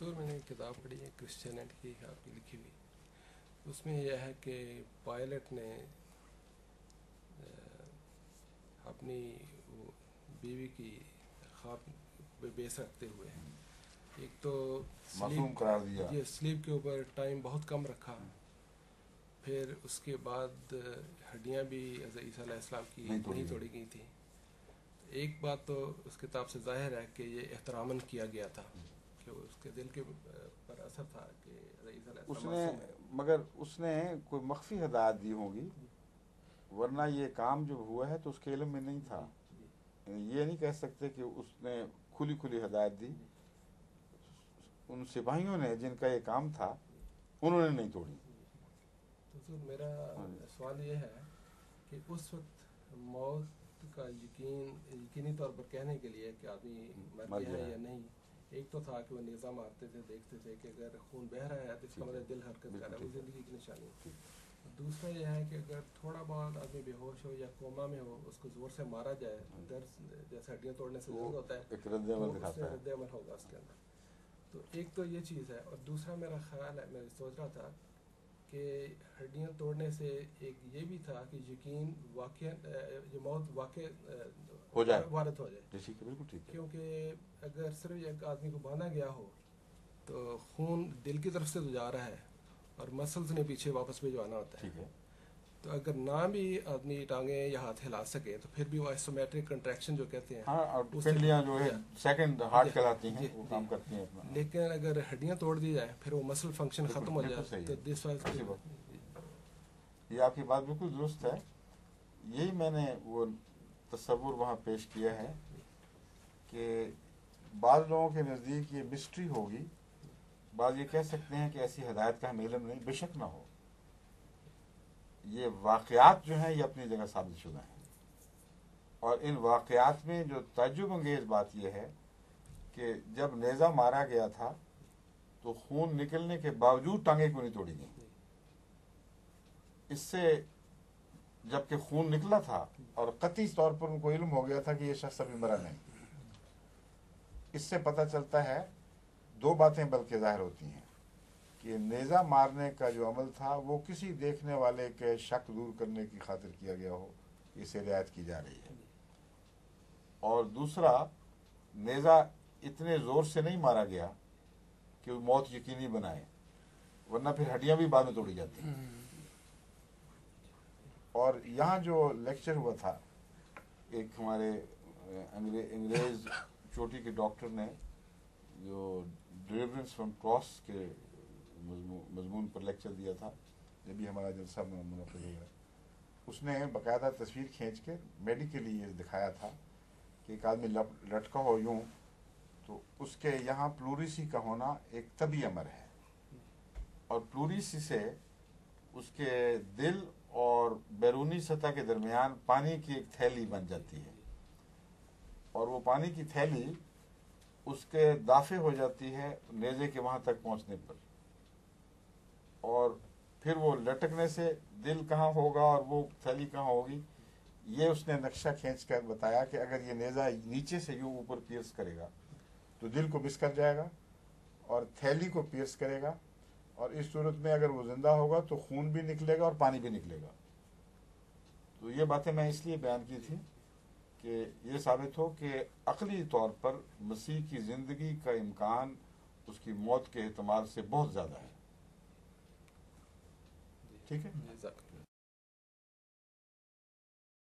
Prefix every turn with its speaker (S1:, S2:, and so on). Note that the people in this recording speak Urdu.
S1: حضور میں نے ایک کتاب پڑھی ہے کرسچینٹی کی آپ کی لکھی ہوئی. اس میں یہ ہے کہ پائلٹ نے اپنی بیوی کی خواب بیس رکھتے ہوئے ایک تو
S2: معصوم قرار دیا.
S1: یہ سلیپ کے اوپر ٹائم بہت کم رکھا. پھر اس کے بعد ہڈیاں بھی حضرت عیسیٰ علیہ السلام کی نہیں توڑی گئی تھیں. ایک بات تو اس کتاب سے ظاہر ہے کہ یہ احتراماً کیا گیا تھا کہ اس کے دل کے پر اثر تھا کہ حضرت عیسیٰ علیہ السلام
S2: مگر اس نے کوئی مخفی ہدایت دی ہوگی، ورنہ یہ کام جو ہوا ہے تو اس کے علم میں نہیں تھا. یہ نہیں کہہ سکتے کہ اس نے کھلی کھلی ہدایت دی. ان سپاہیوں نے جن کا یہ کام تھا انہوں نے نہیں توڑی.
S1: تو میرا سوال یہ ہے کہ اس وقت موت کا یقینی طور پر کہنے کے لیے کہ آدمی مر گیا ہے یا نہیں، ایک تو تھا کہ وہ نیزہ مارتے تھے، دیکھتے تھے کہ اگر خون بہہ رہا ہے تو اس کا مطلب دل حرکت کر رہا ہے، وہ زندگی کی نشانی. دوسرا یہ ہے کہ اگر تھوڑا بہت آدمی بے ہوش ہو یا کوما میں ہو، اس کو زور سے مارا جائے، درد جیسے ہڈیاں توڑنے سے درد ہوتا ہے،
S2: ایک رد
S1: عمل ہوگا اس کے اندر. تو ایک تو یہ چیز ہے، اور دوسرا میرا خیال ہے، میں سوچ رہا تھا کہ ہڈیاں توڑنے سے ایک یہ بھی تھا کہ یقین واقع یہ موت واقع
S2: ہو جائے،
S1: وارد ہو جائے.
S2: بالکل ٹھیک ہے.
S1: کیونکہ اگر صرف ایک آدمی کو باندھا گیا ہو تو خون دل کی طرف سے تو جا رہا ہے اور مسلز نے پیچھے واپس بھجوانا ہوتا ہے.
S2: ٹھیک ہے.
S1: تو اگر نہ بھی آدمی ٹانگیں یا ہاتھ ہلا سکے تو پھر بھی وہ آئسومیٹرک کنٹریکشن جو کہتے ہیں،
S2: ہاں، اور پنڈلیاں جو ہے سیکنڈ ہارٹ کہلاتی ہیں، وہ کام کرتی ہیں اپنا.
S1: لیکن اگر ہڈیاں توڑ دی جائے پھر وہ مسل فنکشن ختم ہو جائے. تو دس
S2: یہ آپ کی بات بالکل درست ہے. یہی میں نے وہ تصور وہاں پیش کیا ہے کہ بعض لوگوں کے نزدیک یہ مسٹری ہوگی، بعض یہ کہہ سکتے ہیں کہ ایسی ہدایت کا ہمیں علم نہیں. بے شک نہ ہو، یہ واقعات جو ہیں یہ اپنی جگہ ثابت شدہ ہیں. اور ان واقعات میں جو تعجب انگیز بات یہ ہے کہ جب نیزہ مارا گیا تھا تو خون نکلنے کے باوجود ٹانگیں کیوں نہیں توڑی گئیں. اس سے جبکہ خون نکلا تھا اور قطعی طور پر ان کو علم ہو گیا تھا کہ یہ شخص ابھی مرا نہیں. اس سے پتہ چلتا ہے دو باتیں بلکہ ظاہر ہوتی ہیں کہ نیزہ مارنے کا جو عمل تھا وہ کسی دیکھنے والے کے شک دور کرنے کی خاطر کیا گیا ہو، اسے رعایت کی جا رہی ہے. اور دوسرا، نیزہ اتنے زور سے نہیں مارا گیا کہ وہ موت یقینی بنائے، ورنہ پھر ہڈیاں بھی بعد میں توڑی جاتی ہیں. اور یہاں جو لیکچر ہوا تھا، ایک ہمارے انگریز چوٹی کے ڈاکٹر نے جو ڈیلیورنس فرام کراس کے مضمون پر لیکچر دیا تھا، جب بھی ہمارا جلسہ منعقد ہوا، اس نے باقاعدہ تصویر کھینچ کے میڈیکلی یہ دکھایا تھا کہ ایک آدمی لٹکا ہو یوں تو اس کے یہاں پلوریسی کا ہونا ایک طبی امر ہے، اور پلوریسی سے اس کے دل اور بیرونی سطح کے درمیان پانی کی ایک تھیلی بن جاتی ہے، اور وہ پانی کی تھیلی اس کے دافع ہو جاتی ہے نیزے کے وہاں تک پہنچنے پر. اور پھر وہ لٹکنے سے دل کہاں ہوگا اور وہ تھیلی کہاں ہوگی، یہ اس نے نقشہ کھینچ کر بتایا کہ اگر یہ نیزہ نیچے سے یوں اوپر پیئرس کرے گا تو دل کو مس کر جائے گا اور تھیلی کو پیئرس کرے گا، اور اس صورت میں اگر وہ زندہ ہوگا تو خون بھی نکلے گا اور پانی بھی نکلے گا. تو یہ باتیں میں اس لیے بیان کی تھی کہ یہ ثابت ہو کہ عقلی طور پر مسیح کی زندگی کا امکان اس کی موت کے احتمال سے بہت زیادہ ہے. ٹھیک ہے.